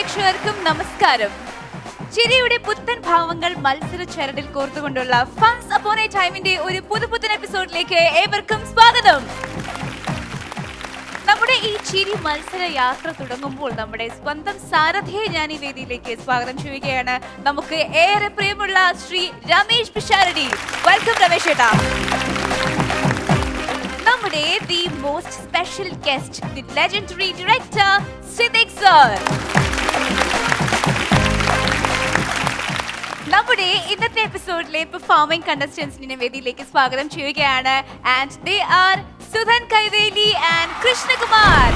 പ്രേക്ഷകർക്കും നമസ്കാരം. ചിരിയുടെ പുത്തൻ ഭാവങ്ങൾ മത്സര ചരടിൽ കോർത്തുകൊണ്ടുള്ള ഫൺസ് അപ്പോൺ എ ടൈമിന്റെ ഒരു പുതുപുത്തൻ എപ്പിസോഡിലേക്ക് ഏവർക്കും സ്വാഗതം. നമ്മുടെ ഈ ചിരി മത്സര യാത്ര തുടങ്ങുമ്പോൾ നമ്മുടെ സ്വന്തം സാരഥിയെ ഞാൻ ഈ വേദിയിലേക്ക് സ്വാഗതം ചെയ്യുകയാണ്. നമുക്ക് ഏറെ പ്രിയമുള്ള ശ്രീ രമേശ് പിഷാരടി. വെൽക്കം രമേശ് ചേട്ടാ. നമ്മുടെ the most special guest, the legendary director Siddique sir. നമ്മുടെ ഇന്നത്തെ എപ്പിസോഡിലെ പെർഫോമിംഗ് കണ്ടസ്റ്റന്റ്സിനെ വേദിയിലേക്ക് സ്വാഗതം ചെയ്യുകയാണ്. And they are Sudhan Kaiveli and Krishnakumar.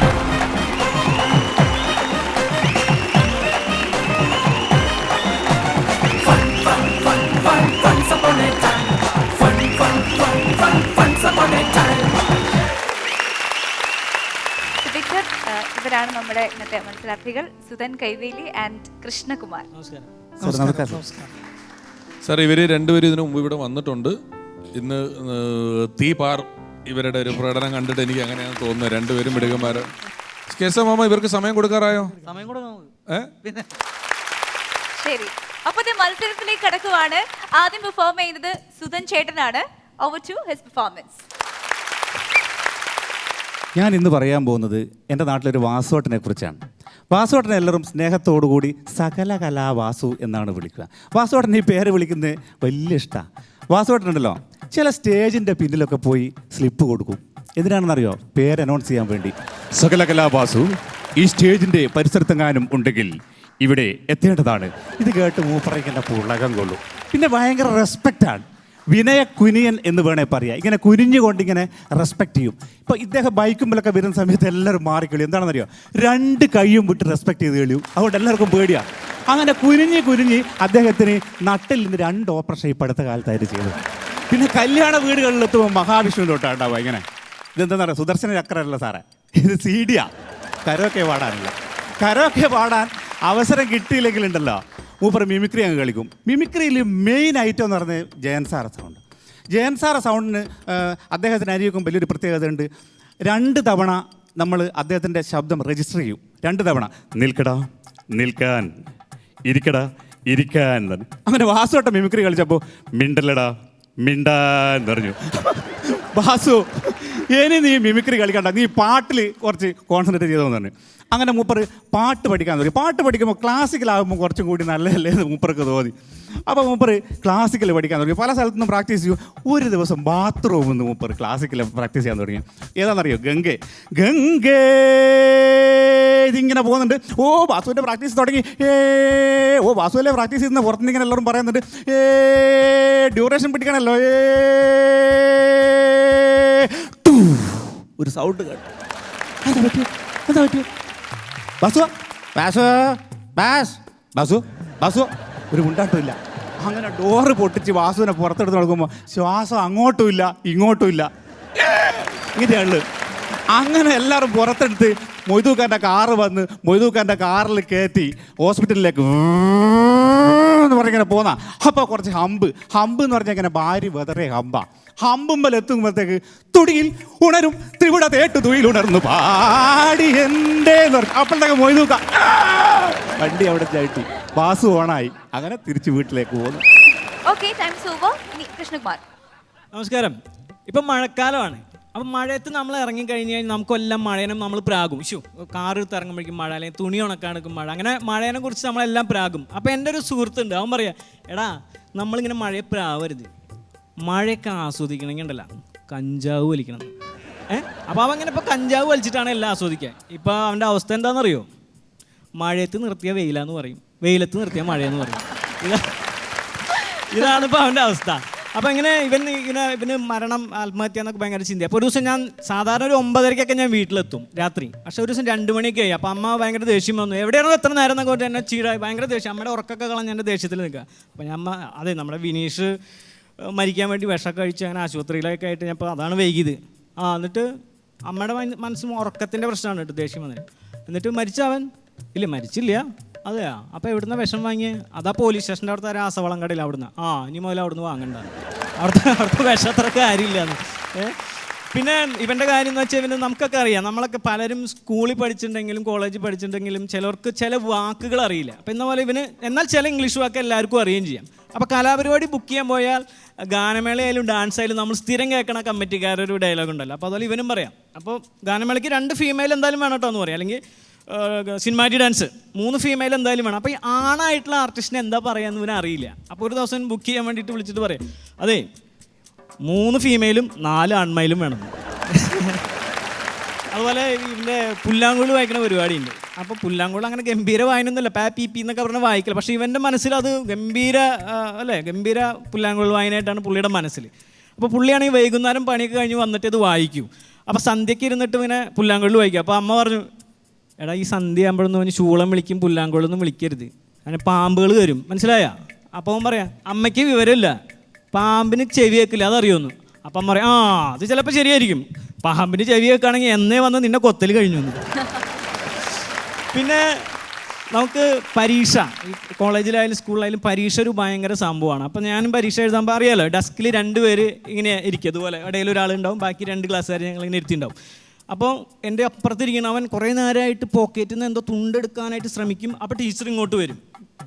ഇവരാണ് നമ്മുടെ ഇന്നത്തെ മത്സരാർത്ഥികൾ, സുധൻ കൈവേലി ആൻഡ് കൃഷ്ണകുമാർ. സാർ, ഇവർ രണ്ടുപേരും ഇതിനു മുമ്പ് ഇവിടെ വന്നിട്ടുണ്ട്. ഇന്ന് തീപാർ ഇവരുടെ ഒരു പ്രകടനം കണ്ടിട്ട് എനിക്ക് അങ്ങനെയാണ് തോന്നുന്നത്. രണ്ടുപേരും മിടുക്കന്മാര്. മാമ, ഇവർക്ക് സമയം കൊടുക്കാറായോ? ശരി, അപ്പൊ മത്സരത്തിലേക്ക് കടക്കുവാണ്. ആദ്യം പെർഫോം ചെയ്യുന്നത് സുധൻ ചേട്ടനാണ്. Over to his performance. ഞാൻ ഇന്ന് പറയാൻ പോകുന്നത് എൻ്റെ നാട്ടിലൊരു വാസുവേട്ടനെ കുറിച്ചാണ്. വാസുവേട്ടനെ എല്ലാവരും സ്നേഹത്തോടുകൂടി സകല കലാ വാസു എന്നാണ് വിളിക്കുക. വാസുവേട്ടൻ ഈ പേര് വിളിക്കുന്നത് വലിയ ഇഷ്ടമാണ്. വാസുവേട്ടനുണ്ടല്ലോ, ചില സ്റ്റേജിൻ്റെ പിന്നിലൊക്കെ പോയി സ്ലിപ്പ് കൊടുക്കും. എന്തിനാണെന്നറിയോ? പേര് അനൗൺസ് ചെയ്യാൻ വേണ്ടി. സകല കലാ വാസു ഈ സ്റ്റേജിൻ്റെ പരിസരത്തെങ്ങാനും ഉണ്ടെങ്കിൽ ഇവിടെ എത്തേണ്ടതാണ്. ഇത് കേട്ട് മൂപ്പറയ്ക്കുന്ന പുളകം കൊള്ളും. പിന്നെ ഭയങ്കര റെസ്പെക്റ്റാണ്. വിനയ കുനിയൻ എന്ന് വേണേ പറയാം. ഇങ്ങനെ കുനിഞ്ഞുകൊണ്ടിങ്ങനെ റെസ്പെക്റ്റ് ചെയ്യും. ഇപ്പോൾ ഇദ്ദേഹം ബൈക്കുമ്പിലൊക്കെ വരുന്ന സമയത്ത് എല്ലാവരും മാറിക്കളിയും. എന്താണെന്നറിയോ? രണ്ട് കൈയും വിട്ട് റെസ്പെക്ട് ചെയ്ത് കളിയും. അതുകൊണ്ട് എല്ലാവർക്കും പേടിയാണ്. അങ്ങനെ കുനിഞ്ഞ് അദ്ദേഹത്തിന് നട്ടിൽ നിന്ന് 2 ഓപ്പറേഷൻ ഇപ്പോൾ അടുത്ത കാലത്തായിട്ട് ചെയ്തത്. പിന്നെ കല്യാണ വീടുകളിലെത്തുമ്പോൾ മഹാവിഷ്ണു തൊട്ടാണ്ടാവുക. ഇങ്ങനെ ഇതെന്താ പറയുക, സുദർശന ചക്രമല്ല സാറേ, ഇത് സീഡിയാ. കരോക്കെ പാടാനില്ല. കരോക്കെ പാടാൻ അവസരം കിട്ടിയില്ലെങ്കിലുണ്ടല്ലോ, മൂപ്പർ മിമിക്രി അങ്ങ് കളിക്കും. മിമിക്രിയിൽ മെയിൻ ഐറ്റം എന്ന് പറഞ്ഞത് ജയൻ സാറ സൗണ്ട്. ജയൻ സാറ സൗണ്ടിന് അദ്ദേഹത്തിന് അരിയൊക്കെ വലിയൊരു പ്രത്യേകത ഉണ്ട്. 2 തവണ നമ്മൾ അദ്ദേഹത്തിൻ്റെ ശബ്ദം രജിസ്റ്റർ ചെയ്യും. 2 തവണ നിൽക്കടാ, നിൽക്കാൻ, ഇരിക്കടാ, ഇരിക്കാൻ എന്ന് പറഞ്ഞു. അങ്ങനെ വാസുവട്ട മിമിക്രി കളിച്ചപ്പോൾ മിണ്ടല്ലടാ, മിണ്ടാൻ പറഞ്ഞു. വാസു, ഇനി നീ മിമിക്രി കളിക്കണ്ട, നീ പാട്ടിൽ കുറച്ച് കോൺസെൻട്രേറ്റ് ചെയ്തോന്ന് പറഞ്ഞു. അങ്ങനെ മൂപ്പർ പാട്ട് പഠിക്കാൻ തുടങ്ങി. പാട്ട് പഠിക്കുമ്പോൾ ക്ലാസിക്കലാകുമ്പോൾ കുറച്ചും കൂടി നല്ലതല്ലേ എന്ന് മൂപ്പർക്ക് തോന്നി. അപ്പോൾ മൂപ്പർ ക്ലാസിക്കൽ പഠിക്കാൻ തുടങ്ങി. പല സ്ഥലത്തുനിന്നും പ്രാക്ടീസ് ചെയ്യും. ഒരു ദിവസം ബാത്റൂമിൽ നിന്ന് മൂപ്പർ ക്ലാസിക്കൽ പ്രാക്ടീസ് ചെയ്യാൻ തുടങ്ങി. ഏതാണെന്നറിയോ? ഗംഗേ ഗംഗേ ഇതിങ്ങനെ പോകുന്നുണ്ട്. ഓ, വാസുവിൻ്റെ പ്രാക്ടീസ് തുടങ്ങി. ഓ, വാസുവിലെ പ്രാക്ടീസ് ചെയ്യുന്ന പുറത്തുനിന്ന് ഇങ്ങനെ എല്ലാവരും പറയുന്നുണ്ട്. ഡ്യൂറേഷൻ പിടിക്കണമല്ലോ. ഒരു സൗണ്ട് കേട്ടു. എന്താ പറ്റിയോ? ബാസു, ബാസു, ബാസ്, ബാസു, ബാസു. ഒരു മുണ്ടാട്ടമില്ല. അങ്ങനെ ഡോറ് പൊട്ടിച്ച് വാസുവിനെ പുറത്തെടുത്ത് നടക്കുമ്പോൾ ശ്വാസം അങ്ങോട്ടും ഇല്ല ഇങ്ങോട്ടും ഇല്ല. ഇങ്ങനെയാണ്. അങ്ങനെ എല്ലാവരും പുറത്തെടുത്ത് മൊയ്തൂക്കാൻ്റെ കാറ് വന്ന് മൊയ്തൂക്കാൻ്റെ കാറിൽ കയറ്റി ഹോസ്പിറ്റലിലേക്ക് എന്ന് പറഞ്ഞിങ്ങനെ പോന്നാ. അപ്പോൾ കുറച്ച് ഹമ്പ് എന്ന് പറഞ്ഞാൽ ഇങ്ങനെ ഭാര്യ വെതറേ ഹമ്പാ. ഹമ്പുമ്പൽ എത്തുമ്പോഴത്തേക്ക് തുടിയിൽ ഉണരും ത്രിപുട തേട്ടു തുയിൽ ഉണർന്നു പാടി എൻ്റെ എന്ന് പറഞ്ഞു. അപ്പോഴത്തേക്ക് മൊയ്തൂക്ക വണ്ടി അവിടെ ചവിട്ടി. വാസു ഓണായി. അങ്ങനെ തിരിച്ച് വീട്ടിലേക്ക് പോകുന്നു. കൃഷ്ണകുമാർ, നമസ്കാരം. ഇപ്പം മഴക്കാലമാണ്. അപ്പം മഴയത്ത് നമ്മൾ ഇറങ്ങിക്കഴിഞ്ഞ് കഴിഞ്ഞാൽ നമുക്കെല്ലാം മഴേനെ നമ്മൾ പ്രാകും. കാറ് എടുത്ത് ഇറങ്ങുമ്പോഴേക്കും മഴ, അല്ലെങ്കിൽ തുണി ഉണക്കാണെടുക്കും മഴ. അങ്ങനെ മഴേനെ കുറിച്ച് നമ്മളെല്ലാം പ്രാകും. അപ്പോൾ എൻ്റെ ഒരു സുഹൃത്തുണ്ട്, അവൻ പറയാ, എടാ നമ്മളിങ്ങനെ മഴയെ പ്രാവരുത്, മഴയൊക്കെ ആസ്വദിക്കണമെങ്കിൽ ഉണ്ടല്ലോ കഞ്ചാവ് വലിക്കണം. അപ്പോൾ അവൻ അങ്ങനെ ഇപ്പോൾ കഞ്ചാവ് വലിച്ചിട്ടാണ് എല്ലാം ആസ്വദിക്കുക. ഇപ്പോൾ അവൻ്റെ അവസ്ഥ എന്താണെന്നറിയോ? മഴയത്ത് നിർത്തിയ വെയിലാന്ന് പറയും, വെയിലത്ത് നിർത്തിയ മഴയെന്ന് പറയും. ഇതാണ് ഇപ്പോൾ അവൻ്റെ അവസ്ഥ. അപ്പോൾ ഇങ്ങനെ ഇവന് മരണം, ആത്മഹത്യ എന്നൊക്കെ ഭയങ്കര ചിന്തയാണ്. അപ്പോൾ ഒരു ദിവസം ഞാൻ സാധാരണ ഒരു 9:30 ഞാൻ വീട്ടിലെത്തും രാത്രി. പക്ഷേ ഒരു ദിവസം 2 മണിയൊക്കെ ആയി. അപ്പോൾ അമ്മ ഭയങ്കര ദേഷ്യം വന്നു. എവിടെയാണോ എത്ര നേരം എന്നൊക്കെ പറഞ്ഞാൽ എന്നെ ചീടായി, ഭയങ്കര ദേഷ്യം. അമ്മയുടെ ഉറക്കൊക്കെ കളഞ്ഞ് എൻ്റെ ദേഷ്യത്തിൽ നിൽക്കുക. അപ്പോൾ ഞാൻ അതെ, നമ്മുടെ വിനീഷ് മരിക്കാൻ വേണ്ടി വിഷമൊക്കെ കഴിച്ച് അങ്ങനെ ആശുപത്രിയിലൊക്കെ ആയിട്ട് ഞാൻ ഇപ്പോൾ അതാണ് വൈകിയത്. എന്നിട്ട് അമ്മയുടെ മനസ്സും ഉറക്കത്തിൻ്റെ പ്രശ്നമാണ് കേട്ടോ ദേഷ്യം വന്നത്. എന്നിട്ട് മരിച്ചവൻ ഇല്ല, മരിച്ചില്ല. അതെയാ? അപ്പോൾ എവിടുന്ന വിഷം വാങ്ങിയേ? അതാ പോലീസ് സ്റ്റേഷൻ്റെ അവിടുത്തെ രാസവളം കടയിൽ അവിടുന്ന്. ഇനി മുതൽ അവിടുന്ന് വാങ്ങണ്ട, അവിടുത്തെ വിഷം അത്ര കാര്യമില്ലാന്ന്. പിന്നെ ഇവൻ്റെ കാര്യം എന്ന് വെച്ചാൽ ഇവന് നമുക്കൊക്കെ അറിയാം, നമ്മളൊക്കെ പലരും സ്കൂളിൽ പഠിച്ചിട്ടുണ്ടെങ്കിലും കോളേജിൽ പഠിച്ചിട്ടുണ്ടെങ്കിലും ചിലർക്ക് ചില വാക്കുകൾ അറിയില്ല. അപ്പം എന്ന പോലെ ഇവന് എന്നാൽ ചില ഇംഗ്ലീഷ് വാക്ക് എല്ലാവർക്കും അറിയുകയും ചെയ്യാം. അപ്പോൾ കലാപരിപാടി ബുക്ക് ചെയ്യാൻ പോയാൽ ഗാനമേളയായാലും ഡാൻസ് ആയാലും നമ്മൾ സ്ഥിരം കേൾക്കണ കമ്മിറ്റിക്കാരൊരു ഡയലോഗ് ഉണ്ടല്ലോ, അപ്പോൾ അതുപോലെ ഇവനും പറയാം. അപ്പോൾ ഗാനമേളയ്ക്ക് 2 ഫീമെയിൽ എന്തായാലും വേണം കേട്ടോ എന്ന് പറയാം, അല്ലെങ്കിൽ സിനിമാറ്റിക് ഡാൻസ് 3 ഫീമെയിൽ എന്തായാലും വേണം. അപ്പോൾ ഈ ആണായിട്ടുള്ള ആർട്ടിസ്റ്റിനെ എന്താ പറയാന്ന് ഇവന് അറിയില്ല. അപ്പോൾ ഒരു ദിവസം ബുക്ക് ചെയ്യാൻ വേണ്ടിയിട്ട് വിളിച്ചിട്ട് പറയാം, അതെ 3 ഫീമെയിലും 4 ആൺമയിലും വേണം. അതുപോലെ ഇതിൻ്റെ പുല്ലാങ്കുഴൽ വായിക്കുന്ന പരിപാടിയുണ്ട്. അപ്പോൾ പുല്ലാങ്കുഴൽ അങ്ങനെ ഗംഭീര വായനൊന്നുമല്ല, പി പി എന്നൊക്കെ പറഞ്ഞാൽ വായിക്കില്ല. പക്ഷേ ഇവൻ്റെ മനസ്സിൽ അത് ഗംഭീര ഗംഭീര പുല്ലാങ്കുഴൽ വായനയായിട്ടാണ് പുള്ളിയുടെ മനസ്സിൽ. അപ്പോൾ പുള്ളിയാണെങ്കിൽ വൈകുന്നേരം പണിയൊക്കെ കഴിഞ്ഞ് വന്നിട്ട് ഇത് വായിക്കും. അപ്പോൾ സന്ധ്യയ്ക്ക് ഇരുന്നിട്ട് ഇങ്ങനെ പുല്ലാങ്കുഴൽ വായിക്കും. അപ്പോൾ അമ്മ പറഞ്ഞു, എടാ ഈ സന്ധ്യ ആകുമ്പോഴൊന്നും അവന് ശൂളം വിളിക്കും പുല്ലാങ്കുഴലൊന്നും വിളിക്കരുത്, അങ്ങനെ പാമ്പുകൾ വരും, മനസ്സിലായ? അപ്പോൾ അവൻ പറയാം, അമ്മയ്ക്ക് വിവരമില്ല, പാമ്പിന് ചെവി കേൾക്കില്ല, അതറിയുമെന്ന്. അപ്പം പറയാം, അത് ചിലപ്പോൾ ശരിയായിരിക്കും, പാമ്പിന് ചെവി കേൾക്കുകയാണെങ്കിൽ എന്നേ വന്ന് നിന്നെ കൊത്തൽ കഴിഞ്ഞു. പിന്നെ നമുക്ക് പരീക്ഷ, ഈ കോളേജിലായാലും സ്കൂളിലായാലും പരീക്ഷ ഒരു ഭയങ്കര സംഭവമാണ്. അപ്പം ഞാനും പരീക്ഷ എഴുതാൻ അറിയാമല്ലോ, ഡെസ്കിൽ 2 പേര് ഇങ്ങനെ ഇരിക്കും, അതുപോലെ ഇടയിൽ ഒരാളുണ്ടാവും, ബാക്കി 2 ക്ലാസ്സുകാർ ഞങ്ങളിങ്ങനെ ഇരുത്തിണ്ടാവും. അപ്പോൾ എൻ്റെ അപ്പുറത്തിരിക്കണം അവൻ കുറേ നേരമായിട്ട് പോക്കറ്റിൽ നിന്ന് എന്തോ തുണ്ടെടുക്കാനായിട്ട് ശ്രമിക്കും. അപ്പോൾ ടീച്ചർ ഇങ്ങോട്ട് വരും.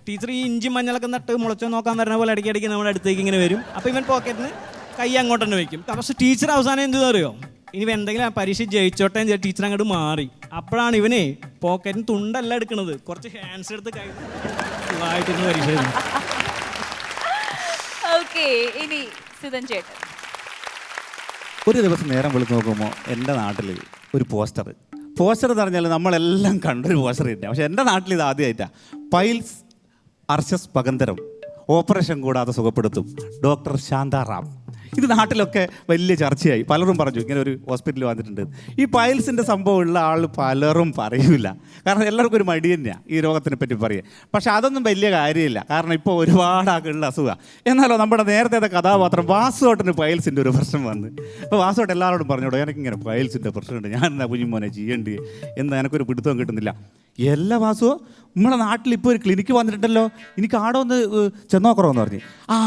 ടീച്ചർ ഈ ഇഞ്ചി മഞ്ഞളൊക്കെ നട്ട് മുളച്ചോ നോക്കാൻ വരുന്ന പോലെ ഇടയ്ക്കിടയ്ക്ക് നമ്മുടെ അടുത്തേക്ക് ഇങ്ങനെ വരും. അപ്പോൾ ഇവൻ പോക്കറ്റിന് കൈ അങ്ങോട്ട് തന്നെ വയ്ക്കും. പക്ഷേ ടീച്ചർ അവസാനം എന്തെന്ന് അറിയോ, ഇനി എന്തെങ്കിലും പരീക്ഷ ജയിച്ചോട്ടെ എന്ന് ടീച്ചർ അങ്ങോട്ട് മാറി. അപ്പോഴാണ് ഇവനെ പോക്കറ്റിന് തുണ്ടല്ല എടുക്കുന്നത്, കുറച്ച് ഹാൻഡ്സ് എടുത്ത് കൈ ആയിട്ടിരുന്ന് പരീക്ഷ എഴുതുന്നു. ഓക്കെ, ഇനി സുധൻ ചേട്ടൻ. ഒരു ദിവസം നേരം വിളിച്ച് നോക്കുമ്പോൾ എൻ്റെ നാട്ടിൽ ഒരു പോസ്റ്റർ എന്ന് പറഞ്ഞാൽ നമ്മളെല്ലാം കണ്ടൊരു പോസ്റ്റർ ഇല്ല. പക്ഷേ എൻ്റെ നാട്ടിൽ ഇത് ആദ്യമായിട്ടാണ്. പൈൽസ് അർശസ് പകന്തരം ഓപ്പറേഷൻ കൂടാതെ സുഖപ്പെടുത്തും ഡോക്ടർ ശാന്താറാം. ഇത് നാട്ടിലൊക്കെ വലിയ ചർച്ചയായി. പലരും പറഞ്ഞു ഇങ്ങനെ ഒരു ഹോസ്പിറ്റലിൽ വന്നിട്ടുണ്ട്. ഈ പൈൽസിൻ്റെ സംഭവം ഉള്ള ആൾ പലരും പറയൂല, കാരണം എല്ലാവർക്കും ഒരു മടി തന്നെയാണ് ഈ രോഗത്തിനെ പറ്റി പറയുക. പക്ഷേ അതൊന്നും വലിയ കാര്യമില്ല, കാരണം ഇപ്പോൾ ഒരുപാട് ആളുള്ള അസുഖമാണ്. എന്നാലോ നമ്മുടെ നേരത്തെ കഥാപാത്രം വാസുവേട്ടന് പൈൽസിൻ്റെ ഒരു പ്രശ്നം വന്ന്. അപ്പോൾ വാസുവേട്ടൻ എല്ലാവരോടും പറഞ്ഞോളൂ, എനിക്കിങ്ങനെ പൈൽസിൻ്റെ പ്രശ്നമുണ്ട്, ഞാൻ എന്നാ കുഞ്ഞുമോനെ ചെയ്യേണ്ടി എന്ന് എനിക്കൊരു പിടുത്തവും കിട്ടുന്നില്ല. എല്ലാ വാസുവോ നമ്മളെ നാട്ടിൽ ഇപ്പോൾ ഒരു ക്ലിനിക്ക് വന്നിട്ടുണ്ടല്ലോ, എനിക്ക് ആടെ ഒന്ന് ചെന്നോക്കണമെന്ന് പറഞ്ഞ്.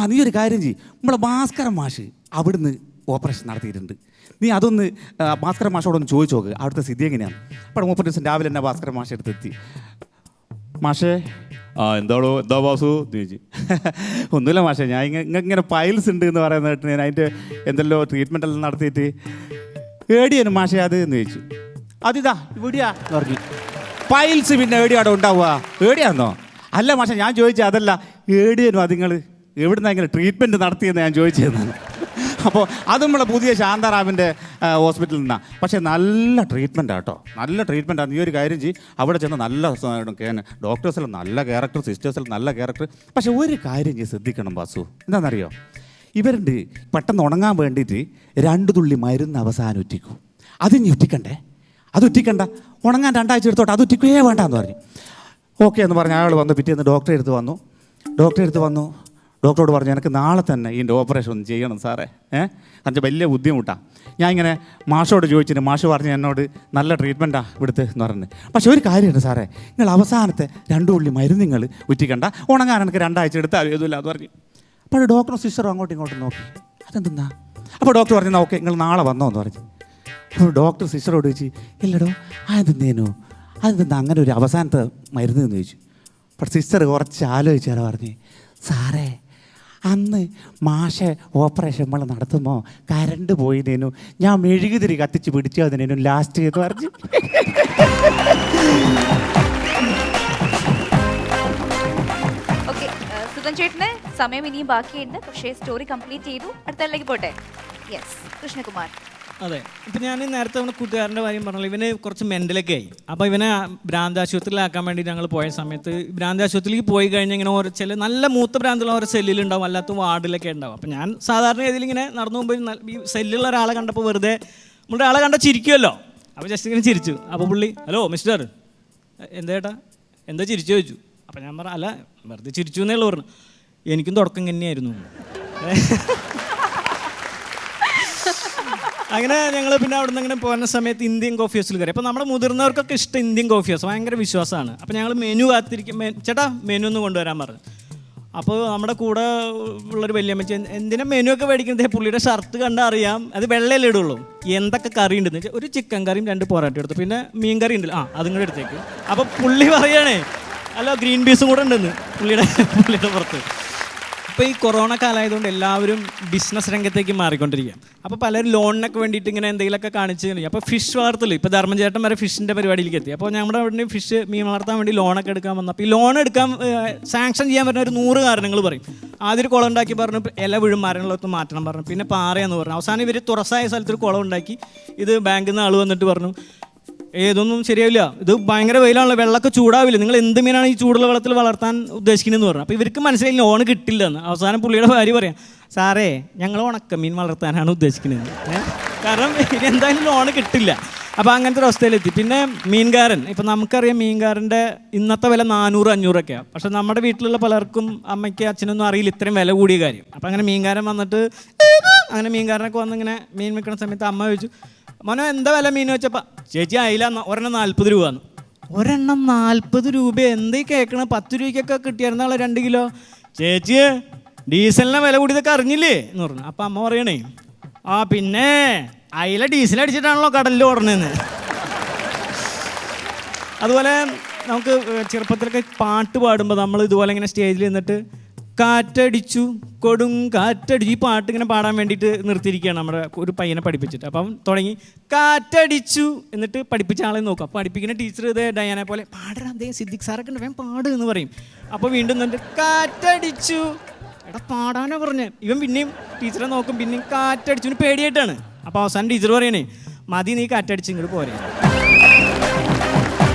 നീ ഒരു കാര്യം ചെയ്യും, നമ്മളെ ഭാസ്കരൻ മാഷ് അവിടുന്ന് ഓപ്പറേഷൻ നടത്തിയിട്ടുണ്ട്, നീ അതൊന്ന് ഭാസ്കരൻ മാഷോടൊന്ന് ചോദിച്ചു നോക്ക് അവിടുത്തെ സ്ഥിതി എങ്ങനെയാണ്. അപ്പോൾ 30 ദിവസം രാവിലെ തന്നെ ഭാസ്കരൻ മാഷ് എടുത്തെത്തി. മാഷേ എന്താ വാസു എന്ന് ചോദിച്ചു. ഒന്നുമില്ല മാഷേ, ഞാൻ ഇങ്ങനെ പൈൽസ് ഉണ്ട് എന്ന് പറയുന്ന കേട്ട് ഞാൻ അതിൻ്റെ എന്തെല്ലോ ട്രീറ്റ്മെൻ്റ് എല്ലാം നടത്തിയിട്ട് ഏടിയാണ് മാഷേ അത് എന്ന് ചോദിച്ചു. അതിതാ ഇവിടെയാ എന്ന് പറഞ്ഞു. പൈൽസ് പിന്നെ ഏടിയാടെ ഉണ്ടാവുക, ഏടിയാന്നോ? അല്ല മാഷേ, ഞാൻ ചോദിച്ചത് അതല്ല, ഏടിയനോ അത് നിങ്ങൾ എവിടുന്ന ഇങ്ങനെ ട്രീറ്റ്മെൻറ്റ് നടത്തിയെന്ന് ഞാൻ ചോദിച്ചതെന്നാണ്. അപ്പോൾ അത് നമ്മളെ പുതിയ ശാന്താറാമിൻ്റെ ഹോസ്പിറ്റലിൽ നിന്നാണ്. പക്ഷേ നല്ല ട്രീറ്റ്മെൻറ്റാണ് കേട്ടോ, നല്ല ട്രീറ്റ്മെൻറ്റാണ്. നീ ഒരു കാര്യം ചെയ്യും, അവിടെ ചെന്ന് നല്ല ഡോക്ടേഴ്സെല്ലാം നല്ല ക്യാരക്ടർ, സിസ്റ്റേഴ്സെല്ലാം നല്ല ക്യാരക്ടർ. പക്ഷേ ഒരു കാര്യം ചെയ്ത് ശ്രദ്ധിക്കണം വാസു, എന്താണെന്നറിയോ, ഇവരുണ്ട് പെട്ടെന്ന് ഉണങ്ങാൻ വേണ്ടിയിട്ട് 2 തുള്ളി മരുന്ന് അവസാനം ഉറ്റിക്കും. അത് ഇനി ഉറ്റിക്കണ്ടേ, അത് ഉറ്റിക്കണ്ട, ഉണങ്ങാൻ 2 ആഴ്ച എടുത്തോട്ടെ, അത് ഉറ്റിക്കുകയേ വേണ്ടെന്ന് പറഞ്ഞു. ഓക്കെ എന്ന് പറഞ്ഞ അയാൾ വന്നു. പിറ്റേന്ന് ഡോക്ടറെ അടുത്ത് വന്നു. ഡോക്ടറോട് പറഞ്ഞു, എനിക്ക് നാളെ തന്നെ ഇതിൻ്റെ ഓപ്പറേഷൻ ഒന്ന് ചെയ്യണം സാറേ, കാരണം വലിയ ബുദ്ധിമുട്ടാണ്. ഞാൻ ഇങ്ങനെ മാഷോട് ചോദിച്ചിട്ട് മാഷ് പറഞ്ഞു എന്നോട് നല്ല ട്രീറ്റ്മെൻറ്റാണ് ഇവിടുത്തെ എന്ന് പറഞ്ഞു. പക്ഷേ ഒരു കാര്യമുണ്ട് സാറേ, നിങ്ങൾ അവസാനത്തെ 2 തുള്ളി മരുന്ന് നിങ്ങൾ ഉറ്റിക്കണ്ട, ഉണങ്ങാൻ എനിക്ക് 2 ആഴ്ച എടുത്താൽ എഴുതില്ല എന്ന് പറഞ്ഞു. അപ്പോൾ ഡോക്ടറും സിസ്റ്ററും അങ്ങോട്ടും ഇങ്ങോട്ടും നോക്കി, അതെന്താ? അപ്പോൾ ഡോക്ടർ പറഞ്ഞു, ഓക്കെ നിങ്ങൾ നാളെ വന്നോ എന്ന് പറഞ്ഞു. അപ്പോൾ ഡോക്ടർ സിസ്റ്ററോട് ചോദിച്ചു, ഇല്ലടോ അതെന്തേനു, അതെന്താ അങ്ങനെ ഒരു അവസാനത്തെ മരുന്ന് എന്ന് ചോദിച്ചു. അപ്പോൾ സിസ്റ്റർ കുറച്ച് ആലോചിച്ചാലോ പറഞ്ഞ്, സാറേ അന്ന് മാഷെ ഓപ്പറേഷൻ നമ്മൾ നടത്തുമ്പോൾ കരണ്ട് പോയിനേനു, ഞാൻ മെഴുകുതിരി കത്തിച്ച് പിടിച്ചു അതിനേനു ലാസ്റ്റ് എന്ന് പറഞ്ഞു. ഓക്കെ, സുധൻ ചേട്ടന് സമയം ഇനിയും ബാക്കിയുണ്ട്, പക്ഷേ സ്റ്റോറി കംപ്ലീറ്റ് ചെയ്തു. അടുത്തതിലേക്ക് പോട്ടെ. യെസ്, കൃഷ്ണകുമാർ. അതെ, ഇപ്പം ഞാൻ നേരത്തെ നമ്മുടെ കൂട്ടുകാരൻ്റെ കാര്യം പറഞ്ഞല്ലോ, ഇവന് കുറച്ച് മെൻ്റലൊക്കെ ആയി. അപ്പോൾ ഇവനെ ഭ്രാന്താശുപത്രിയിലാക്കാൻ വേണ്ടി ഞങ്ങൾ പോയ സമയത്ത് ഭ്രാന്താശുപത്രിയിൽ പോയി കഴിഞ്ഞാൽ ഇങ്ങനെ ഓരോ ചില നല്ല മൂത്ത ഭ്രാന്തുള്ള ഓരോ സെല്ലിലുണ്ടാവും, അല്ലാത്ത വാർഡിലൊക്കെ ഉണ്ടാവും. അപ്പോൾ ഞാൻ സാധാരണ രീതിയിൽ ഇങ്ങനെ നടന്നു പോകുമ്പോൾ ഈ സെല്ലുള്ള ഒരാളെ കണ്ടപ്പോൾ വെറുതെ നമ്മുടെ ആളെ കണ്ടാൽ ചിരിക്കുമല്ലോ, അപ്പോൾ ജസ്റ്റ് ഇങ്ങനെ ചിരിച്ചു. അപ്പോൾ പുള്ളി, ഹലോ മിസ്റ്റർ, എന്താ ചേട്ടാ എന്താ ചിരിച്ചു ചോദിച്ചു. അപ്പോൾ ഞാൻ പറഞ്ഞു, അല്ല വെറുതെ ചിരിച്ചു എന്നേ പറഞ്ഞു. എനിക്കും തുടക്കം തന്നെയായിരുന്നു. അങ്ങനെ ഞങ്ങൾ പിന്നെ അവിടെ നിന്ന് ഇങ്ങനെ പോകുന്ന സമയത്ത് ഇന്ത്യൻ കോഫി ഹൗസിൽ കയറി. അപ്പോൾ നമ്മുടെ മുതിർന്നവർക്കൊക്കെ ഇഷ്ടം ഇന്ത്യൻ കോഫി ഹൗസ്, ഭയങ്കര വിശ്വാസമാണ്. അപ്പോൾ ഞങ്ങൾ മെനു കാത്തിരിക്കും, ചേട്ടാ മെനു ഒന്ന് കൊണ്ടുവരാൻ പറഞ്ഞു. അപ്പോൾ നമ്മുടെ കൂടെ ഉള്ളൊരു വല്യമ്മച്ചി എന്തിനാ മെനു ഒക്കെ മേടിക്കുന്നത്, പുള്ളിയുടെ ഷർട്ട് കണ്ടാൽ അറിയാം അത് വെള്ളയല്ലേ ഇടുള്ളൂ, എന്തൊക്കെ കറി ഉണ്ടെന്ന് വെച്ചാൽ ഒരു ചിക്കൻ കറിയും 2 പൊറോട്ട എടുത്തു, പിന്നെ മീൻ കറി ഉണ്ടല്ലോ അതും കൂടെ എടുത്തേക്ക്. അപ്പോൾ പുള്ളി പറയണേ അല്ല ഗ്രീൻ പീസും കൂടെ ഉണ്ടെന്ന് പുള്ളിയുടെ പുറത്ത്. ഇപ്പോൾ ഈ കൊറോണ കാലമായതുകൊണ്ട് എല്ലാവരും ബിസിനസ് രംഗത്തേക്ക് മാറിക്കൊണ്ടിരിക്കുക. അപ്പോൾ പലരും ലോണിനൊക്കെ വേണ്ടിയിട്ട് ഇങ്ങനെ എന്തെങ്കിലുമൊക്കെ കാണിച്ചു കഴിഞ്ഞാൽ അപ്പോൾ ഫിഷ് വളർത്തൽ ഇപ്പോൾ ധർമ്മചേട്ടൻ വരെ ഫിഷിൻ്റെ പരിപാടിയിലേക്ക് എത്തി. അപ്പോൾ നമ്മുടെ അവിടെ ഫിഷ് മീൻ വളർത്താൻ വേണ്ടി ലോണൊക്കെ എടുക്കാൻ വന്നു. അപ്പോൾ ഈ ലോൺ എടുക്കാൻ സാങ്ഷൻ ചെയ്യാൻ പറ്റുന്ന ഒരു 100 കാരണങ്ങൾ പറയും. ആദ്യം ഒരു കുളം ഉണ്ടാക്കി പറഞ്ഞു, ഇല വീഴും മരങ്ങളൊക്കെ മാറ്റണം പറഞ്ഞു, പിന്നെ പാറയെന്ന് പറഞ്ഞു. അവസാനം ഇവർ തുറസായ സ്ഥലത്തൊരു കുളം ഉണ്ടാക്കി. ഇത് ബാങ്കിൽ നിന്ന് ആൾ വന്നിട്ട് പറഞ്ഞു ഏതൊന്നും ശരിയാവില്ല, ഇത് ഭയങ്കര വെയിലാണല്ലോ, വെള്ളമൊക്കെ ചൂടാവില്ല, നിങ്ങൾ എന്ത് മീനാണ് ഈ ചൂടുള്ള വെള്ളത്തിൽ വളർത്താൻ ഉദ്ദേശിക്കുന്നതെന്ന് പറഞ്ഞു. അപ്പോൾ ഇവർക്ക് മനസ്സിലായി ലോൺ കിട്ടില്ലെന്ന്. അവസാനം പുള്ളിയുടെ ഭാര്യ പറയാം, സാറേ ഞങ്ങൾ ഉണക്കമീൻ വളർത്താനാണ് ഉദ്ദേശിക്കുന്നത്, കാരണം ഇനി എന്തായാലും ലോണ് കിട്ടില്ല. അപ്പോൾ അങ്ങനത്തെ ഒരു അവസ്ഥയിലെത്തി. പിന്നെ മീൻകാരൻ, ഇപ്പം നമുക്കറിയാം മീൻകാരൻ്റെ ഇന്നത്തെ വില 400-500 പക്ഷെ നമ്മുടെ വീട്ടിലുള്ള പലർക്കും അമ്മയ്ക്ക് അച്ഛനൊന്നും അറിയില്ല ഇത്രയും വില കൂടിയ കാര്യം. അപ്പം അങ്ങനെ മീൻകാരൻ വന്നിട്ട് അങ്ങനെ മീൻകാരനൊക്കെ വന്ന് ഇങ്ങനെ മീൻ വിൽക്കുന്ന സമയത്ത് അമ്മ ചോദിച്ചു, മോനോ എന്താ വില മീൻ വെച്ചപ്പോൾ, ചേച്ചി അയില ഒരെണ്ണം 40 രൂപ. ഒരെണ്ണം 40 രൂപ, എന്തീ കേൾക്കണം, 10 രൂപയ്ക്കൊക്കെ കിട്ടിയായിരുന്നാളെ 2 കിലോ. ചേച്ചി ഡീസലിനെ വില കൂടിയതൊക്കെ അറിഞ്ഞില്ലേ എന്ന് പറഞ്ഞു. അപ്പം അമ്മ പറയണേ, ആ പിന്നെ അയില ഡീസൽ അടിച്ചിട്ടാണല്ലോ കടലിൽ ഓടണേന്ന്. അതുപോലെ നമുക്ക് ചെറുപ്പത്തിലൊക്കെ പാട്ട് പാടുമ്പോൾ നമ്മൾ ഇതുപോലെ ഇങ്ങനെ സ്റ്റേജിൽ നിന്നിട്ട് കാറ്റടിച്ചു കൊടും കാറ്റടിച്ചു, ഈ പാട്ട് ഇങ്ങനെ പാടാൻ വേണ്ടിയിട്ട് നിർത്തിയിരിക്കുകയാണ് നമ്മുടെ ഒരു പയ്യനെ പഠിപ്പിച്ചിട്ട്. അപ്പം തുടങ്ങി കാറ്റടിച്ചു എന്നിട്ട് പഠിപ്പിച്ച ആളെ നോക്കും. അപ്പോൾ പഠിപ്പിക്കുന്ന ടീച്ചർ ഇതേ ഡയാനെ പോലെ പാടാൻ അദ്ദേഹം സിദ്ദിഖ് സാറൊക്കെ ഉണ്ട് വേഗം പാട് എന്ന് പറയും. അപ്പോൾ വീണ്ടും എന്നിട്ട് കാറ്റടിച്ചു, എടാ പാടാനോ പറഞ്ഞ് ഇവൻ പിന്നെയും ടീച്ചറെ നോക്കും, പിന്നെയും കാറ്റടിച്ചു, പേടിയായിട്ടാണ്. അപ്പോൾ അവസാനം ടീച്ചർ പറയണേ മതി നീ കാറ്റടിച്ച് ഇങ്ങോട്ട് പോരെ.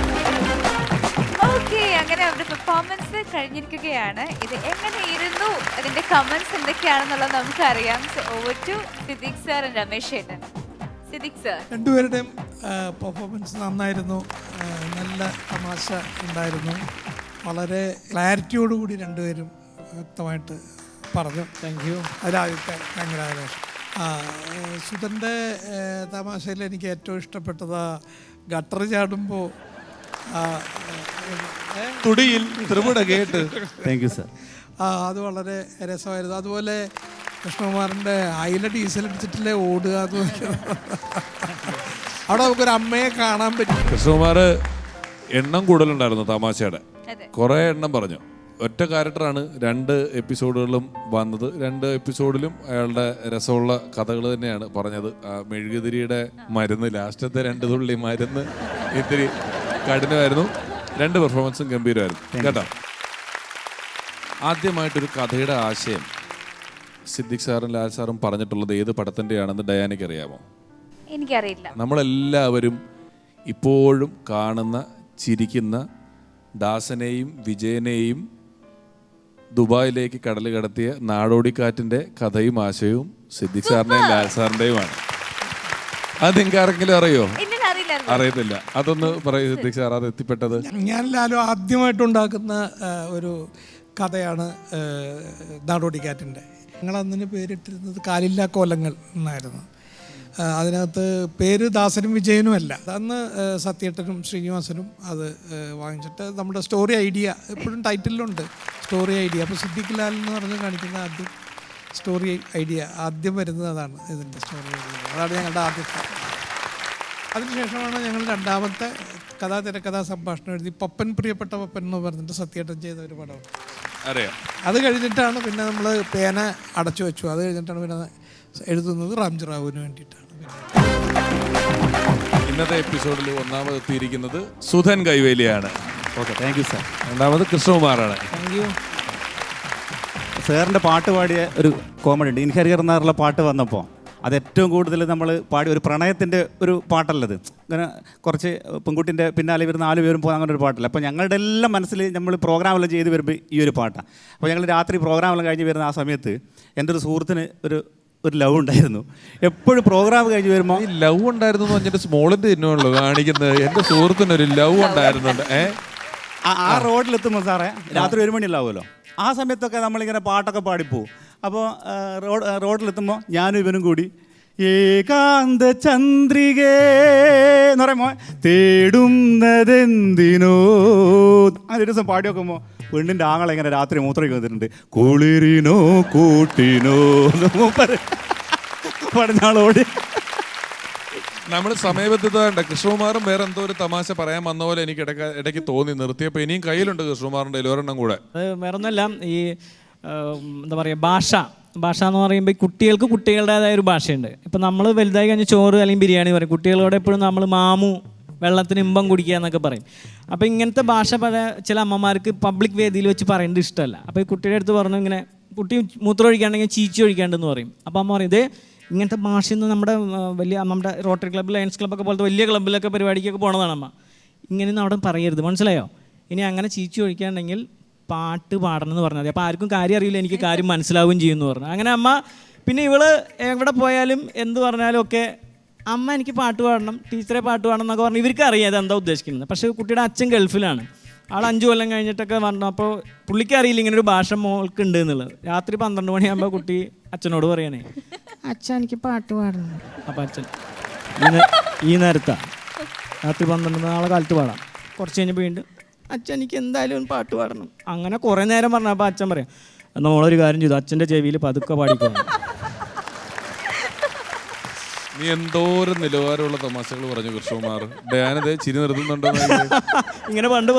അങ്ങനെ അവരുടെ പെർഫോമൻസ് കഴിഞ്ഞിരിക്കുകയാണ്. ഇത് എങ്ങനെയിരുന്നു, അതിന്റെ കമന്റ്സ് എന്തൊക്കെയാണെന്നുള്ളത് നമുക്കറിയാം. So over to Siddique sir and Ramesh ചേട്ടൻ. സിദ്ദിഖ് സാർ, രണ്ടുപേരുടെയും പെർഫോമൻസ് നന്നായിരുന്നു, നല്ല തമാശ ഉണ്ടായിരുന്നു, വളരെ ക്ലാരിറ്റിയോടുകൂടി രണ്ടുപേരും വ്യക്തമായിട്ട് പറഞ്ഞു. Thank you. അതിലാദ്യത്തെ കൺഗ്രാജുലേഷൻ. സുധൻ്റെ തമാശയിൽ എനിക്ക് ഏറ്റവും ഇഷ്ടപ്പെട്ടത് ഗട്ടർ ചാടുമ്പോൾ തുടിയിൽ ത്രിപുട കേട്ട്. Thank you sir. അത് വളരെ രസമായിരുന്നു. അതുപോലെ കൃഷ്ണകുമാറിൻ്റെ അയില ഡീസൽ അടിച്ചിട്ടില്ലേ ഓടുക എന്ന് അവിടെ നമുക്കൊരു അമ്മയെ കാണാൻ പറ്റും. കൃഷ്ണകുമാർ എണ്ണം കൂടുതലുണ്ടായിരുന്നു തമാശയുടെ, കുറേ എണ്ണം പറഞ്ഞു. ഒറ്റ ക്യാരക്ടറാണ് 2 എപ്പിസോഡുകളിലും വന്നത്. 2 എപ്പിസോഡിലും അയാളുടെ രസമുള്ള കഥകൾ തന്നെയാണ് പറഞ്ഞത്. മെഴുകുതിരിയുടെ മരുന്ന്, ലാസ്റ്റത്തെ 2 തുള്ളി മരുന്ന് ഇത്തിരി കഠിനമായിരുന്നു. 2 പെർഫോമൻസും ഗംഭീരമായിരുന്നു കേട്ടോ. ആദ്യമായിട്ടൊരു കഥയുടെ ആശയം സിദ്ദിഖ് സാറും ലാൽ സാറും പറഞ്ഞിട്ടുള്ളത് ഏത് പടത്തിൻ്റെയാണെന്ന് ഡയാനയ്ക്ക് അറിയാമോ? എനിക്കറിയില്ല. നമ്മളെല്ലാവരും ഇപ്പോഴും കാണുന്ന ചിരിക്കുന്ന ദാസനെയും വിജയനെയും ദുബായിലേക്ക് കടൽ കടത്തിയ നാടോടിക്കാറ്റിൻ്റെ കഥയും ആശയവും സിദ്ദിഖ് സാറിൻ്റെയും ലാൽ സാറിൻ്റെയുമാണ്. അത് നിങ്ങൾക്ക് ആരെങ്കിലും അറിയോ? അറിയത്തില്ല. അതൊന്ന് പറയൂ സിദ്ദിഖ് സാർ, അത് എത്തിപ്പെട്ടത്. ഞാൻ ലാലു ആദ്യമായിട്ടുണ്ടാക്കുന്ന ഒരു കഥയാണ് നാടോടിക്കാറ്റിൻ്റെ. ഞങ്ങളതിന് പേരിട്ടിരുന്നത് കാലില്ലാ കോലങ്ങൾ എന്നായിരുന്നു. അതിനകത്ത് പേര് ദാസനും വിജയനും അല്ല. അന്ന് സത്യേട്ടനും ശ്രീനിവാസനും അത് വാങ്ങിച്ചിട്ട് നമ്മുടെ സ്റ്റോറി ഐഡിയ എപ്പോഴും ടൈറ്റിലുണ്ട്, സ്റ്റോറി ഐഡിയ. അപ്പോൾ സിദ്ദിഖ് ലാൽ എന്ന് പറഞ്ഞ് കാണിക്കുന്ന ആദ്യം സ്റ്റോറി ഐഡിയ ആദ്യം വരുന്നത് അതാണ്, ഇതിൻ്റെ സ്റ്റോറി ഐഡിയ. അതാണ് ഞങ്ങളുടെ ആദ്യത്തെ. അതിനുശേഷമാണ് ഞങ്ങൾ രണ്ടാമത്തെ തിരക്കഥാ സംഭാഷണം എഴുതി പപ്പൻ, പ്രിയപ്പെട്ട പപ്പൻ എന്ന് പറഞ്ഞിട്ട് സത്യേട്ടൻ ചെയ്ത ഒരു പടമാണ്. അറിയാം. അത് കഴിഞ്ഞിട്ടാണ് പിന്നെ നമ്മൾ പേന അടച്ചു വെച്ചു. അത് കഴിഞ്ഞിട്ടാണ് പിന്നെ എഴുതുന്നത് റാംജി റാവുവിന് വേണ്ടിയിട്ടാണ്. ഇന്നത്തെ എപ്പിസോഡിൽ ഒന്നാമത് എത്തിയിരിക്കുന്നത് സുധൻ കൈവേലിയാണ്. Okay, thank you sir. രണ്ടാമത് കൃഷ്ണകുമാറാണ്. Thank you. സാറിൻ്റെ പാട്ട് പാടിയ ഒരു കോമഡി ഉണ്ട്. ഇൻഹരിയർ എന്നുള്ള പാട്ട് വന്നപ്പോൾ അത് ഏറ്റവും കൂടുതൽ നമ്മൾ പാടി ഒരു പ്രണയത്തിൻ്റെ ഒരു പാട്ടല്ലത്. അങ്ങനെ കുറച്ച് പെൺകുട്ടിൻ്റെ പിന്നാലെ ഇവർ 4 പേരും പോകുന്ന അങ്ങനെ ഒരു പാട്ടല്ല. അപ്പോൾ ഞങ്ങളുടെ എല്ലാം മനസ്സിൽ നമ്മൾ പ്രോഗ്രാമെല്ലാം ചെയ്ത് വരുമ്പോൾ ഈ ഒരു പാട്ടാണ്. അപ്പോൾ ഞങ്ങൾ രാത്രി പ്രോഗ്രാമെല്ലാം കഴിഞ്ഞ് വരുന്ന ആ സമയത്ത് എൻ്റെ ഒരു സുഹൃത്തിന് ഒരു ലവ് ഉണ്ടായിരുന്നു. എപ്പോഴും പ്രോഗ്രാം കഴിഞ്ഞ് വരുമ്പോൾ ഈ ലവ് ഉണ്ടായിരുന്നു എന്ന് പറഞ്ഞിട്ട് സ്മോളിൻ്റെ തിന്നുള്ളൂ കാണിക്കുന്നത്. എൻ്റെ സുഹൃത്തിനൊരു ലവ് ഉണ്ടായിരുന്നുണ്ട്. ആ റോഡിലെത്തുമ്പോൾ സാറേ രാത്രി 1 മണിയല്ലാവുമല്ലോ, ആ സമയത്തൊക്കെ നമ്മളിങ്ങനെ പാട്ടൊക്കെ പാടിപ്പോവും. അപ്പോൾ റോഡിലെത്തുമ്പോൾ ഞാനും ഇവനും കൂടി ഏകാന്ത ചന്ദ്രികേ എന്ന് പറയുമ്പോൾ തേടുന്നതെന്തിനോ അങ്ങനെ ഒരു ദിവസം പാടി നോക്കുമ്പോൾ പെണ്ണിൻ്റെ ആങ്ങളെ ഇങ്ങനെ രാത്രി മൂത്രയ്ക്ക് വന്നിട്ടുണ്ട്. കുളിരിനോ കൂട്ടിനോ പറഞ്ഞാളോട് നമ്മൾ സമയബന്ധിതമുണ്ട്. കൃഷ്ണകുമാറും വേറെ എന്തോ ഒരു തമാശ പറയാൻ വന്ന പോലെ എനിക്ക് ഇടയ്ക്ക് തോന്നി. നിർത്തിയപ്പോൾ ഇനിയും കയ്യിലുണ്ട് കൃഷ്ണകുമാറിൻ്റെ ഒരെണ്ണം കൂടെ. അത് വേറൊന്നുമല്ല, ഈ എന്താ പറയുക, ഭാഷ എന്ന് പറയുമ്പോൾ ഈ കുട്ടികൾക്ക് കുട്ടികളുടേതായ ഒരു ഭാഷയുണ്ട്. ഇപ്പം നമ്മൾ വലുതായി കഴിഞ്ഞ് ചോറ് അല്ലെങ്കിൽ ബിരിയാണി പറയും. കുട്ടികളോട് എപ്പോഴും നമ്മൾ മാമു, വെള്ളത്തിന് ഇമ്പം കുടിക്കുക എന്നൊക്കെ പറയും. അപ്പോൾ ഇങ്ങനത്തെ ഭാഷ ചില അമ്മമാർക്ക് പബ്ലിക് വേദിയിൽ വെച്ച് പറയേണ്ടത് ഇഷ്ടമല്ല. അപ്പോൾ ഈ കുട്ടിയുടെ അടുത്ത് പറഞ്ഞു, ഇങ്ങനെ കുട്ടി മൂത്രം ഒഴിക്കാണ്ടെങ്കിൽ ചീച്ചി ഒഴിക്കാണ്ടെന്ന് പറയും. അപ്പോൾ അമ്മ പറയും, ഇതേ ഇങ്ങനത്തെ ഭാഷയൊന്നും നമ്മുടെ റോട്ടറി ക്ലബ്ബ്, ലയൺസ് ക്ലബ്ബൊക്കെ പോലത്തെ വലിയ ക്ലബ്ബിലൊക്കെ പരിപാടിക്കൊക്കെ പോണതാണ് അമ്മ. ഇങ്ങനെയൊന്നും അവിടെ പറയരുത്, മനസ്സിലായോ? ഇനി അങ്ങനെ ചീച്ചി ഒഴിക്കാണ്ടെങ്കിൽ പാട്ട് പാടണം എന്ന് പറഞ്ഞാൽ മതി. അപ്പോൾ ആർക്കും കാര്യം അറിയില്ല, എനിക്ക് കാര്യം മനസ്സിലാവുകയും ചെയ്യുമെന്ന് പറഞ്ഞു. അങ്ങനെ അമ്മ പിന്നെ ഇവള് എവിടെ പോയാലും എന്ത് പറഞ്ഞാലും ഒക്കെ അമ്മ എനിക്ക് പാട്ട് പാടണം, ടീച്ചറെ പാട്ട് പാടണം എന്നൊക്കെ പറഞ്ഞു. ഇവർക്ക് അറിയാം അതെന്താ ഉദ്ദേശിക്കുന്നത്. പക്ഷേ കുട്ടിയുടെ അച്ഛൻ ഗൾഫിലാണ്. ആൾ 5 കൊല്ലം കഴിഞ്ഞിട്ടൊക്കെ വരണം. അപ്പോൾ പുള്ളിക്ക് അറിയില്ല ഇങ്ങനെ ഒരു ഭാഷ മോൾക്ക് ഉണ്ട് എന്നുള്ളത്. രാത്രി 12 മണിയാകുമ്പോൾ കുട്ടി അച്ഛനോട് പറയണേ, അച്ഛൻ എനിക്ക് പാട്ട് പാടണം. അപ്പം അച്ഛൻ ഈ നേരത്താ രാത്രി 12 നാളെ കാലത്ത് പാടാം. കുറച്ച് കഴിഞ്ഞപ്പോൾ വീണ്ടും അച്ഛൻ എനിക്ക് എന്തായാലും പാട്ട് പാടണം. അങ്ങനെ കുറേ നേരം പറഞ്ഞപ്പോൾ അച്ഛൻ പറയാം, എന്നാൽ മോളൊരു കാര്യം ചെയ്തു, അച്ഛൻ്റെ ചെവിയിൽ പതുക്കെ പാടിക്കണം. നീ എന്തോരം നിലവാരമുള്ള തമാശകൾ പറഞ്ഞു കൃഷ്ണകുമാർ. ഡയാനതെ ചിരി നിർത്തുന്നുണ്ടോ? ഇങ്ങനെ പണ്ട്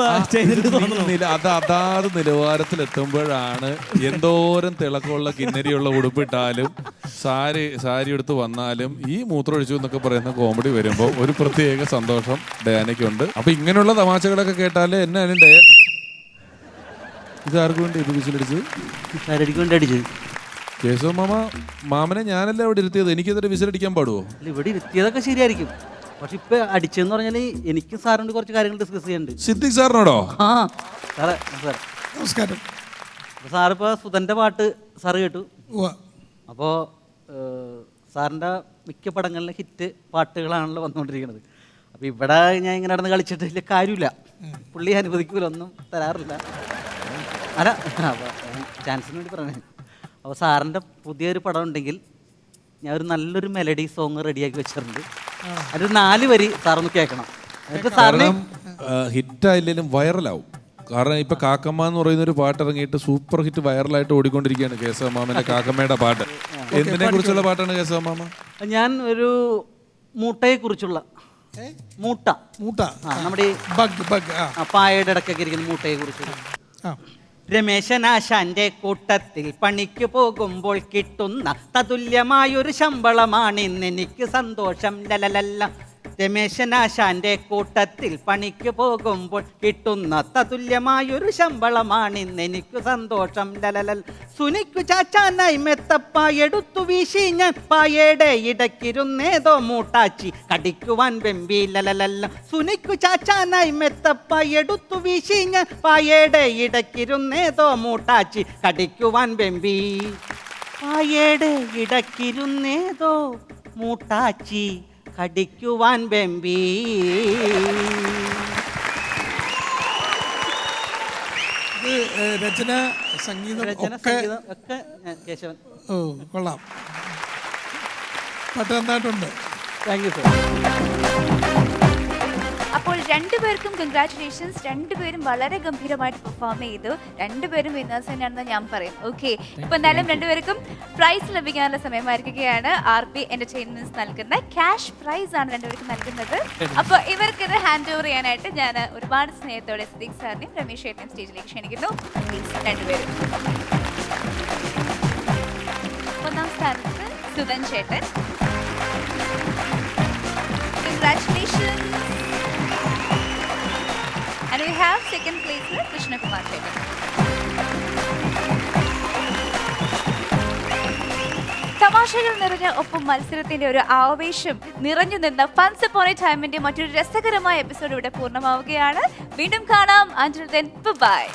അതാത് നിലവാരത്തിലെത്തുമ്പോഴാണ് എന്തോരം തിളക്കമുള്ള കിന്നരിയുള്ള ഉടുപ്പിട്ടാലും സാരി എടുത്ത് വന്നാലും ഈ മൂത്രമൊഴിച്ചു എന്നൊക്കെ പറയുന്ന കോമഡി വരുമ്പോൾ ഒരു പ്രത്യേക സന്തോഷം ഡയാനയ്ക്കുണ്ട്. അപ്പൊ ഇങ്ങനെയുള്ള തമാശകളൊക്കെ കേട്ടാല് എന്നാണ് ഇതാർക്ക് വേണ്ടി ഇത് വിസിലടിച്ചത്? അടിച്ചത് കേശവ മാമനെ ഞാനല്ലേ അവിടെ ഇരുത്തിയത്, എനിക്കെതിരെ വിസിലടിക്കാൻ പാടുവോ? ഇവിടെ ഇരുത്തിയതൊക്കെ ശരിയായിരിക്കും, പക്ഷെ ഇപ്പൊ അടിച്ചെന്ന് പറഞ്ഞാൽ എനിക്ക് സാറിനോട് കുറച്ച് കാര്യങ്ങൾ ഡിസ്കസ് ചെയ്യാനുണ്ട്. സിദ്ദിഖ് സാറിനോടോ? ആ സാറേ, നമസ്കാരം. സാറിപ്പോൾ സുധൻ്റെ പാട്ട് സാറ് കേട്ടു. ഉവ്വ. അപ്പോൾ സാറിൻ്റെ മിക്ക പടങ്ങളിലെ ഹിറ്റ് പാട്ടുകളാണല്ലോ വന്നുകൊണ്ടിരിക്കുന്നത്. അപ്പോൾ ഇവിടെ ഞാൻ ഇങ്ങനെ നടന്ന് കളിച്ചിട്ട് വലിയ കാര്യമില്ല, പുള്ളി അനുവദിക്കൂല, ഒന്നും തരാറില്ല. അല്ല, ചാൻസിന് വേണ്ടി പറഞ്ഞേ. അപ്പോൾ സാറിൻ്റെ പുതിയൊരു പടം ഉണ്ടെങ്കിൽ ഞാൻ ഒരു നല്ലൊരു മെലഡി സോങ് റെഡിയാക്കി വെച്ചിട്ടുണ്ട്. അതൊരു 4 വരി സാറൊന്ന് കേൾക്കണം. കാരണം ഹിറ്റായില്ലെങ്കിലും വൈറലാവും. കാരണം ഇപ്പൊ കാക്കമ്മ എന്ന് പറയുന്ന ഒരു പാട്ട് ഇറങ്ങിയിട്ട് സൂപ്പർ ഹിറ്റ് വൈറലായിട്ട് ഓടിക്കൊണ്ടിരിക്കുകയാണ് കേശവ മാമന്റെ കാക്കമ്മയുടെ പാട്ട്. എന്തിനെ കുറിച്ചുള്ള പാട്ടാണ് കേശവ മാമ? ഞാൻ ഒരു മൂട്ടയെ കുറിച്ചുള്ള മൂട്ട നമ്മുടെ പായയുടെ ഇടയ്ക്കൊക്കെ ഇരിക്കുന്ന മൂട്ടയെ കുറിച്ചുള്ള. രമേശനാശാന്റെ കൂട്ടത്തിൽ പണിക്ക് പോകുമ്പോൾ കിട്ടുന്ന തതുല്യമായൊരു ശമ്പളമാണ് ഇന്നെനിക്ക് സന്തോഷം ലലലല്ല. രമേശനാശാന്റെ കൂട്ടത്തിൽ പണിക്ക് പോകുമ്പോൾ കിട്ടുന്ന തതുല്യമായൊരു ശമ്പളമാണ് ഇന്നെനിക്ക് സന്തോഷം ലലലൽ. സുനിക്കു ചാച്ചാനായി മെത്തപ്പ എടുത്തു വീശി ഞാൻ പായയുടെ ഇടയ്ക്കിരുന്നേതോ മൂട്ടാച്ചി കടിക്കുവാൻ വെമ്പി ലലലല്ല. സുനിക്കു ചാച്ചാനായി മെത്തപ്പ എടുത്തു വീശി ഞാൻ പായയുടെ ഇടയ്ക്കിരുന്നേതോ മൂട്ടാച്ചി കടിക്കുവാൻ വെമ്പി. പായയുടെ ഇടയ്ക്കിരുന്നേതോ മൂട്ടാച്ചി കടിക്കുവാൻ വെമ്പി. രചന സംഗീതം ഒക്കെ കേശവൻ. ഓ കൊള്ളാം, പാട്ട് നന്നായിട്ടുണ്ട്. Thank you sir. അപ്പോൾ രണ്ടുപേർക്കും കൺഗ്രാറ്റുലേഷൻസ്. രണ്ടുപേരും വളരെ ഗംഭീരമായിട്ട് പെർഫോം ചെയ്തു. രണ്ടുപേരും വിന്നേഴ്സ് തന്നെയാണെന്ന് ഞാൻ പറയും. ഓക്കെ, ഇപ്പൊ എന്തായാലും രണ്ടുപേർക്കും പ്രൈസ് ലഭിക്കാനുള്ള സമയമായിരിക്കുകയാണ്. RP എന്റർടൈൻമെന്റ്സ് നൽകുന്ന ക്യാഷ് പ്രൈസ് ആണ് രണ്ടുപേർക്കും നൽകുന്നത്. അപ്പൊ ഇവർക്കിത് ഹാൻഡ് ഓവർ ചെയ്യാനായിട്ട് ഞാൻ ഒരുപാട് സ്നേഹത്തോടെ സിദ്ദിഖ് സാറിനെയും രമേശ് ചേട്ടനെയും സ്റ്റേജിലേക്ക് ക്ഷണിക്കുന്നു. രണ്ടുപേരും. 1ാം സ്ഥാനത്ത് സുധൻ ചേട്ടൻ. Congratulations. And we have 2nd place Krishna Kumar Chetan. തമാശകൾ നിറഞ്ഞ ഒപ്പം മത്സരത്തിന്റെ ഒരു ആവേശം നിറഞ്ഞു നിന്ന Once Upon a Timeന്റെ മറ്റൊരു രസകരമായ എപ്പിസോഡ് ഇവിടെ പൂർണ്ണമാവുകയാണ്. വീണ്ടും കാണാം. Until then, bye.